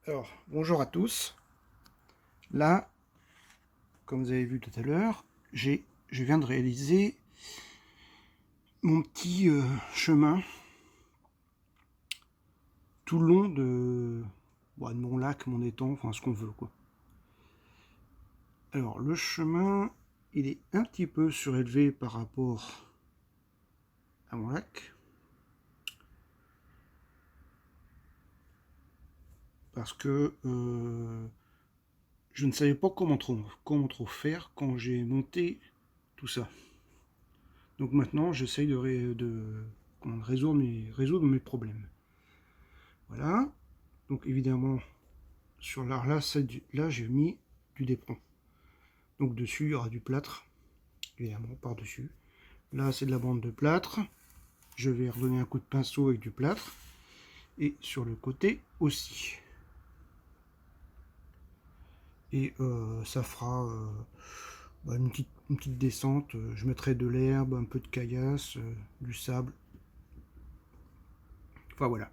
Alors, bonjour à tous. Là, comme vous avez vu tout à l'heure, je viens de réaliser mon petit chemin tout le long de mon lac, mon étang, enfin ce qu'on veut, quoi. Alors, le chemin, il est un petit peu surélevé par rapport à mon lac. Parce que je ne savais pas comment trop faire quand j'ai monté tout ça. Donc maintenant, j'essaye de résoudre mes problèmes. Voilà. Donc évidemment, sur l'art là, là j'ai mis du dépron. Donc dessus, il y aura du plâtre, évidemment, par-dessus. Là, c'est de la bande de plâtre. Je vais redonner un coup de pinceau avec du plâtre. Et sur le côté aussi. Et ça fera une petite descente. Je mettrai de l'herbe, un peu de caillasse, du sable. Enfin voilà.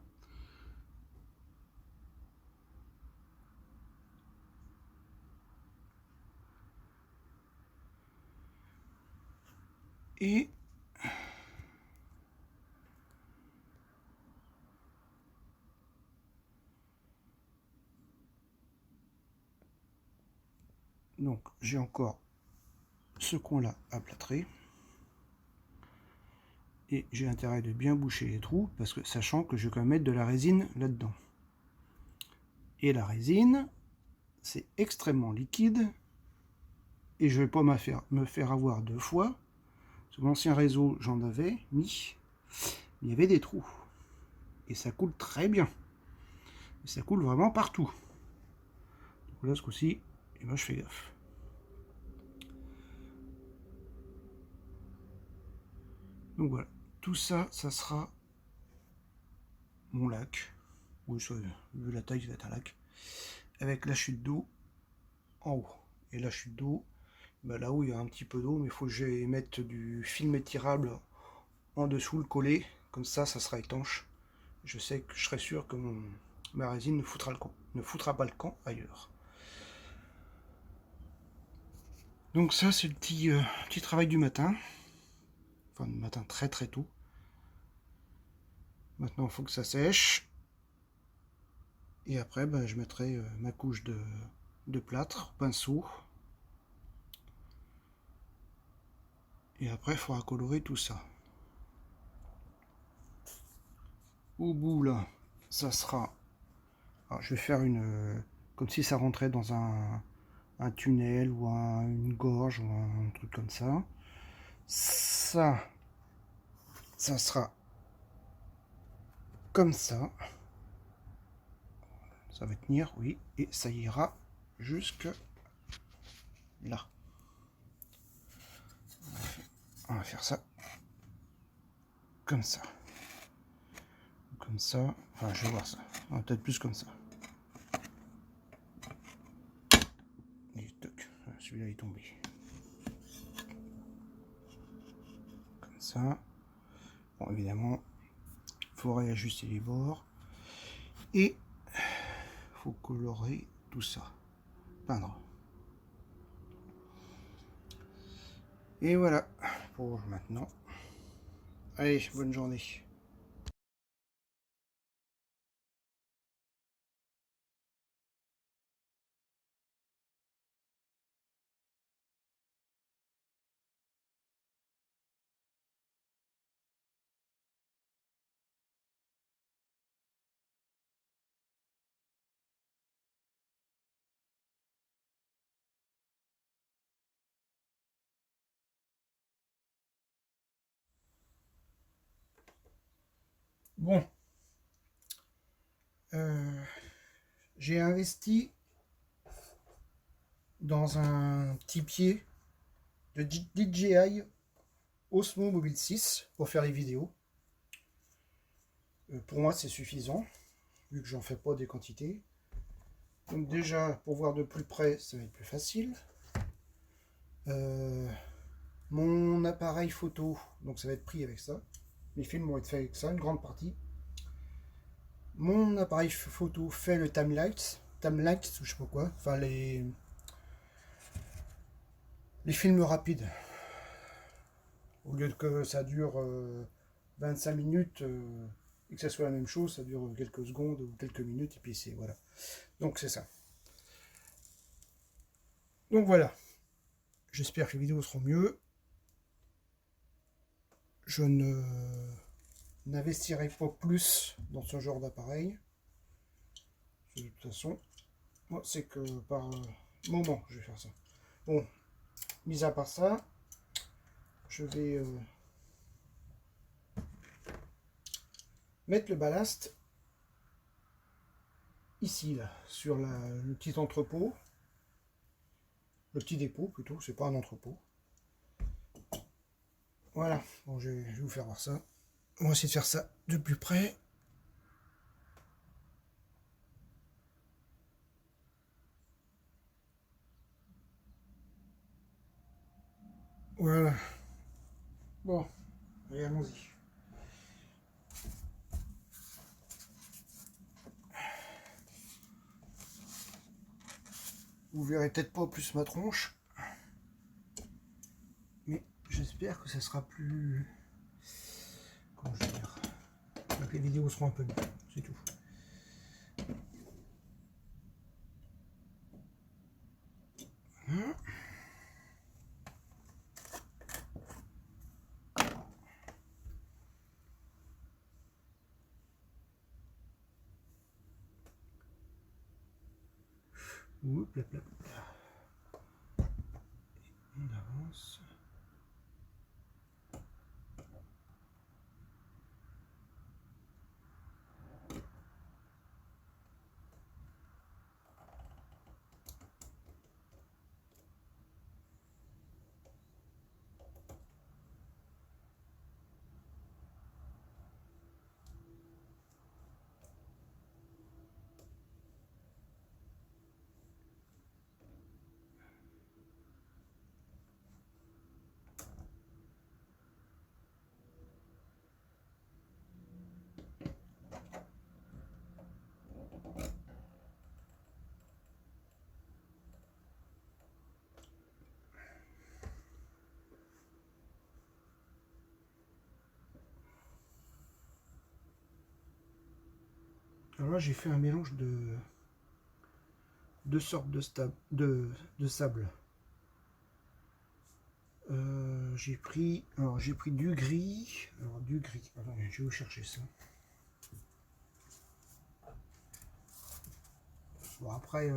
Et donc j'ai encore ce coin-là à plâtrer. Et j'ai intérêt de bien boucher les trous, parce que sachant que je vais quand même mettre de la résine là-dedans. Et la résine, c'est extrêmement liquide, et je ne vais pas me faire avoir deux fois. Sur l'ancien réseau, j'en avais mis, il y avait des trous. Et ça coule très bien. Et ça coule vraiment partout. Donc là, ce coup-ci, je fais gaffe. Donc voilà, tout ça, ça sera mon lac. Oui, vu la taille, ça va être un lac. Avec la chute d'eau en haut. Et la chute d'eau, là où il y a un petit peu d'eau, mais il faut que j'aille mettre du film étirable en dessous, le coller. Comme ça, ça sera étanche. Je sais que je serai sûr que ma résine ne foutra pas le camp ailleurs. Donc ça, c'est le petit travail du matin. Enfin, du matin très très tôt. Maintenant, il faut que ça sèche. Et après, je mettrai ma couche de plâtre, pinceau. Et après, il faudra colorer tout ça. Au bout, là, ça sera... Alors, je vais faire comme si ça rentrait dans un tunnel ou une gorge ou un truc comme ça. Ça sera comme ça. Ça va tenir, oui, et ça ira jusque là. On va faire ça comme ça. Comme ça. Enfin, je vais voir ça. Peut-être plus comme ça. Et toc. Celui-là est tombé. Comme ça. Bon, évidemment, il faut réajuster les bords. Et il faut colorer tout ça. Peindre. Et voilà pour maintenant. Allez, bonne journée. Bon. J'ai investi dans un petit pied de DJI Osmo Mobile 6 pour faire les vidéos. Pour moi, c'est suffisant, vu que j'en fais pas des quantités. Donc déjà, pour voir de plus près, ça va être plus facile. Mon appareil photo, donc ça va être pris avec ça. Les films vont être faits avec ça, une grande partie. Mon appareil photo fait le timelapse, timelapse ou je sais pas quoi. Enfin, les films rapides. Au lieu que ça dure 25 minutes et que ça soit la même chose, ça dure quelques secondes ou quelques minutes et puis c'est voilà. Donc c'est ça. Donc voilà. J'espère que les vidéos seront mieux. Je ne n'investirai pas plus dans ce genre d'appareil. De toute façon, moi c'est que par moment je vais faire ça. Bon, mis à part ça, je vais mettre le ballast ici, là, sur le petit entrepôt. Le petit dépôt plutôt, c'est pas un entrepôt. Voilà, bon, je vais vous faire voir ça. On va essayer de faire ça de plus près. Voilà. Bon, allez, allons-y. Vous verrez peut-être pas plus ma tronche. Mais j'espère que ça sera plus... Comment je vais dire, que les vidéos seront un peu mieux, c'est tout. Voilà. Oups, là, là. On avance. Alors là, j'ai fait un mélange de deux sortes de sable. J'ai pris du gris. Alors du gris. Attendez, je vais vous chercher ça. Bon après,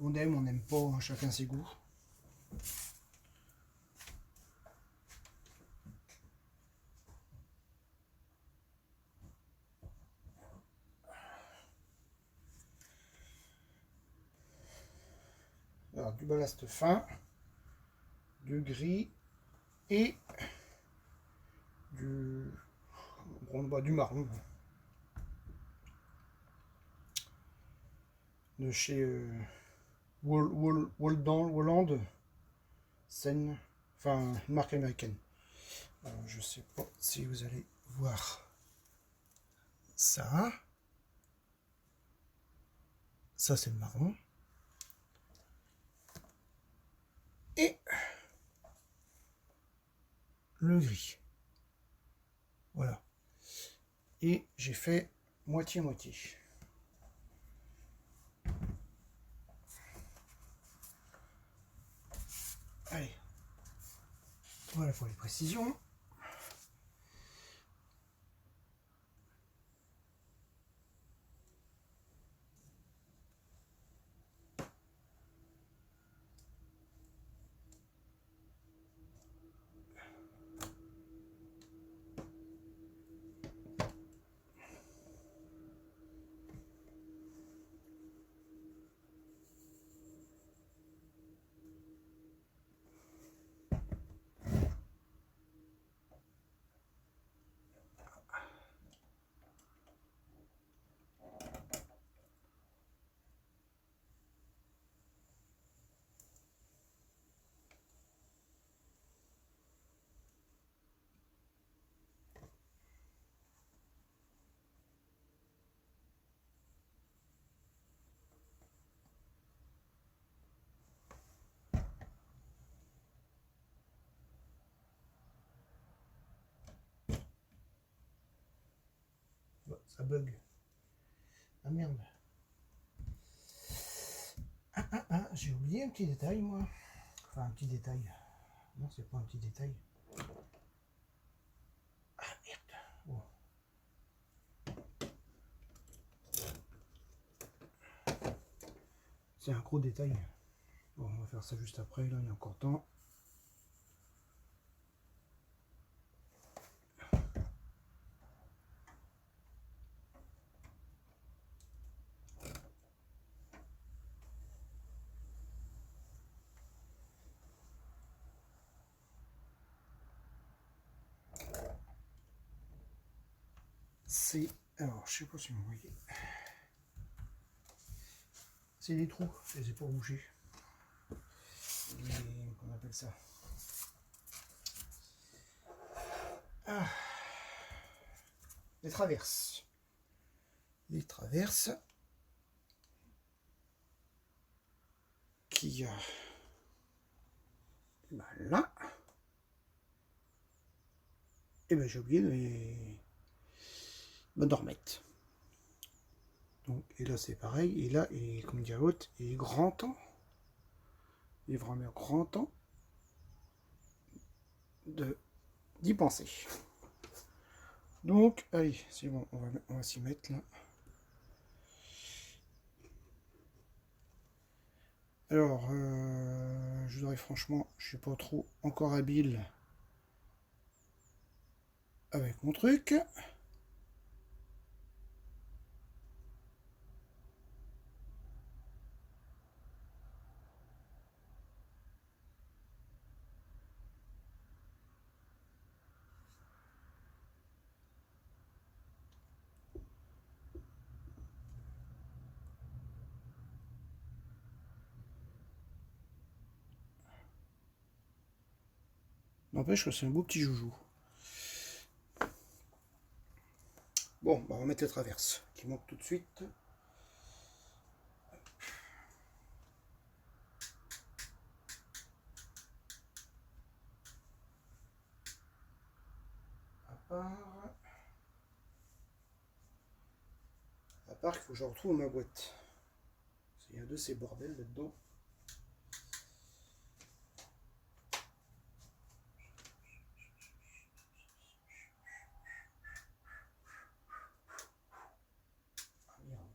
on n'aime pas, hein, chacun ses goûts. Alors du ballast fin, du gris et du marron. De chez Walland, Seine, enfin une marque américaine. Alors, je sais pas si vous allez voir ça. Ça c'est le marron. Et le gris. Voilà. Et j'ai fait moitié-moitié. Allez. Voilà pour les précisions. ça bug. Ah merde. J'ai oublié un petit détail, moi. Enfin, un petit détail. Non, c'est pas un petit détail. Ah merde. Bon. C'est un gros détail. Bon, on va faire ça juste après, là, il y a encore temps. C'est... Alors, je sais pas si vous voyez. C'est des trous, je les ai pas bougés. Comment on appelle ça? Ah, les traverses. Les traverses qui... ben là... Et ben j'ai oublié de remettre. Donc, et là c'est pareil, et là, et comme dire l'autre, il est grand temps. Il est vraiment grand temps d'y penser. Donc, allez, c'est bon, on va s'y mettre là. Alors, je dirais franchement, je suis pas trop encore habile avec mon truc. N'empêche que c'est un beau petit joujou. Bon, bah on va mettre les traverses qui montent tout de suite. À part qu'il faut que je retrouve ma boîte. Il y a de ces bordels là-dedans. Ah merde.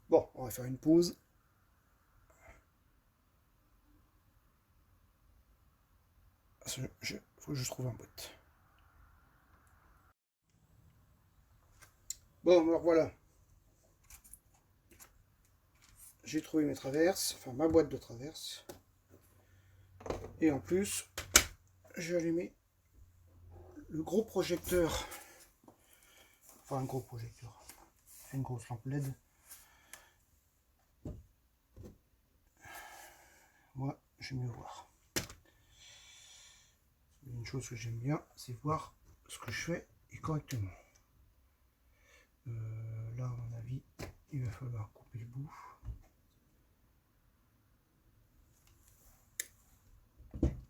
Bon, on va faire une pause. Faut que je trouve un boîte. Bon, alors voilà. J'ai trouvé mes traverses, enfin ma boîte de traverses. Et en plus, j'ai allumé le gros projecteur. Enfin, un gros projecteur. Une grosse lampe LED. Moi, j'aime mieux voir. Une chose que j'aime bien, c'est voir ce que je fais et correctement. Là, à mon avis, il va falloir couper le bout.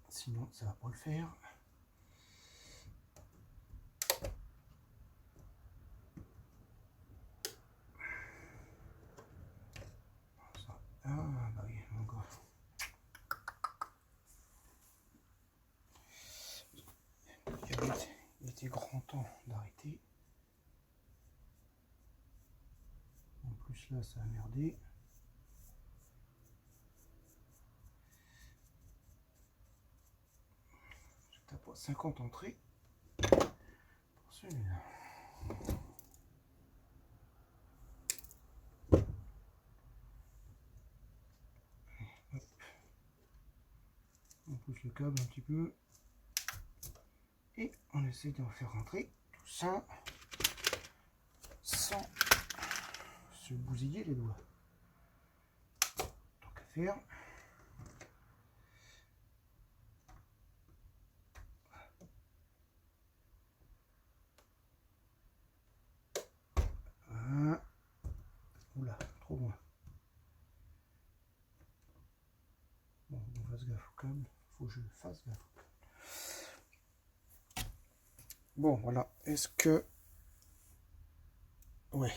Sinon, ça va pas le faire. Ah, bah oui, encore. Il était grand temps d'arrêter. En plus, là, ça a merdé. Je tape à 50 entrées pour celui-là. On pousse le câble un petit peu et on essaie d'en faire rentrer tout ça sans se bousiller les doigts. Tant qu'à faire. Voilà. Oula, trop loin. fasse gaffe au câble. Faut que je fasse gaffe au câble. Bon, voilà. Est-ce que... Ouais.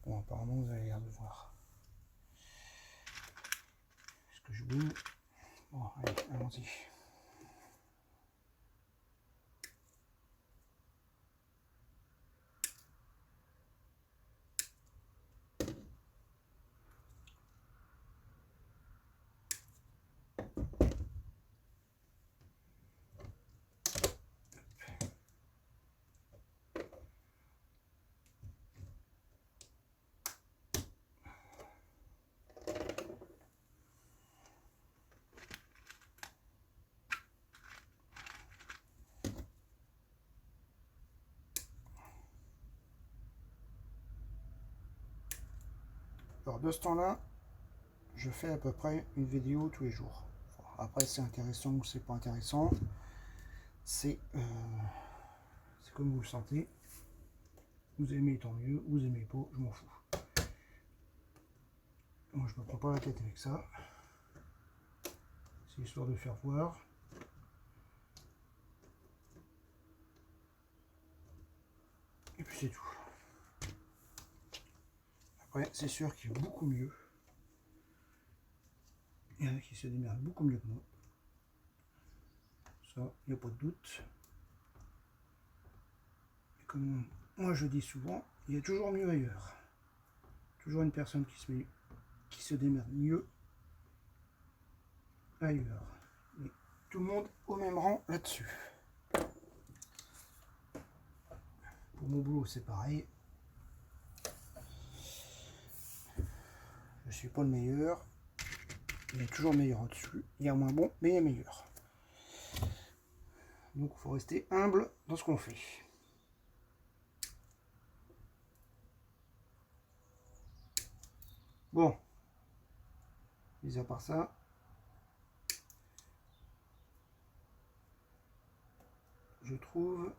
Bon, apparemment, vous avez l'air de voir. Est-ce que je boule? Bon, allez, allons-y. Alors de ce temps-là, je fais à peu près une vidéo tous les jours. Après c'est intéressant ou c'est pas intéressant, c'est comme vous le sentez. Vous aimez tant mieux, vous aimez pas, je m'en fous. Moi je me prends pas la tête avec ça. C'est histoire de faire voir. Et puis c'est tout. Après c'est sûr qu'il y a beaucoup mieux. Il y en a qui se démerdent beaucoup mieux que moi. Ça, il n'y a pas de doute. Et comme moi je dis souvent, il y a toujours mieux ailleurs. Toujours une personne qui se démerde mieux ailleurs. Et tout le monde au même rang là-dessus. Pour mon boulot, c'est pareil. Je suis pas le meilleur. Il y a toujours meilleur au-dessus. Il y a moins bon, mais il y a meilleur. Donc il faut rester humble dans ce qu'on fait. Bon. Mis à part ça. Je trouve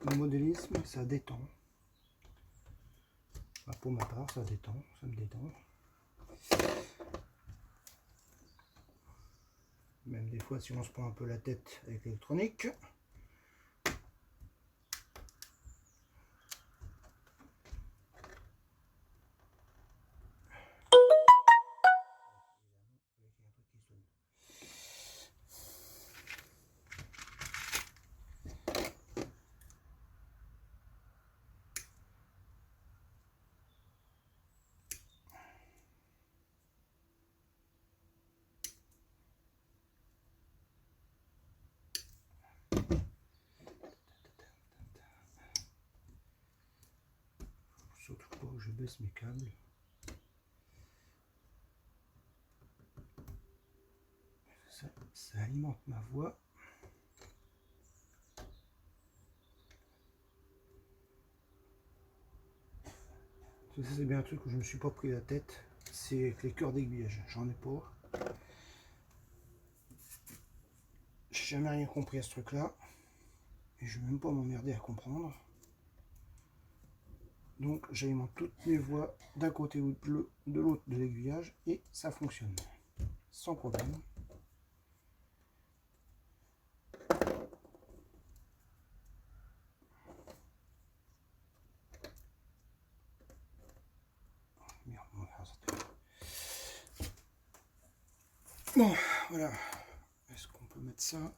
le modélisme, ça détend. Enfin, pour ma part, ça détend, ça me détend. Même des fois, si on se prend un peu la tête avec l'électronique. Surtout pas que je baisse mes câbles. Ça alimente ma voix. Ça c'est bien un truc où je me suis pas pris la tête. C'est avec les cœurs d'aiguillage. J'en ai pas. J'ai jamais rien compris à ce truc là. Et je vais même pas m'emmerder à comprendre. Donc j'alimente toutes mes voix d'un côté ou de l'autre de l'aiguillage et ça fonctionne sans problème. Merde, on va faire ça. Bon, voilà. Est-ce qu'on peut mettre ça?